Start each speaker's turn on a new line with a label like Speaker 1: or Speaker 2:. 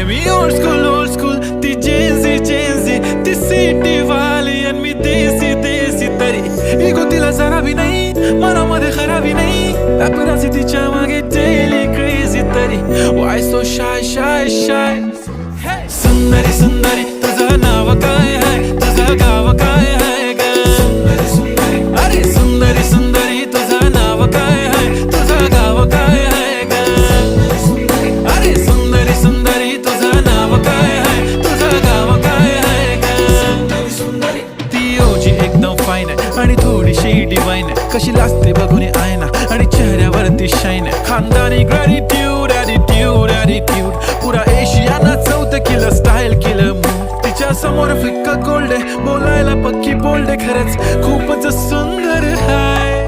Speaker 1: मी old school ती Gen Z ती city वाली आणि मी देसी तरी इगो तिला जरा भी नाही मनामध्ये खराबी नाही पॅपराझी तिच्या मागे डेली क्रेझी तरी वाय सो शाय सुंदरी तुझं नाव काय आहे तुझं गाव काय आहे ग अरे सुंदरी तुझं नाव काय आहे तुझं गाव काय आहे ग अरे सुंदरी तुझं नाव काय आहे तुझं गाव काय आहे ग ती ओजी एकदम फाईन आहे आणि थोडीशी डिवाइन आहे कशी लाजते बघून आयना आणि चेहऱ्यावरती शाईन आहे खानदानी ग्रॅटिट्यूड ॲटिट्यूड पुरा एशियाना चौथं किलं स्टाईल केलं मूव तिच्या समोर फिक्क गोल्ड आहे बोलायला पक्की बोल्ड आहे खरंच खूपच सुंदर आहे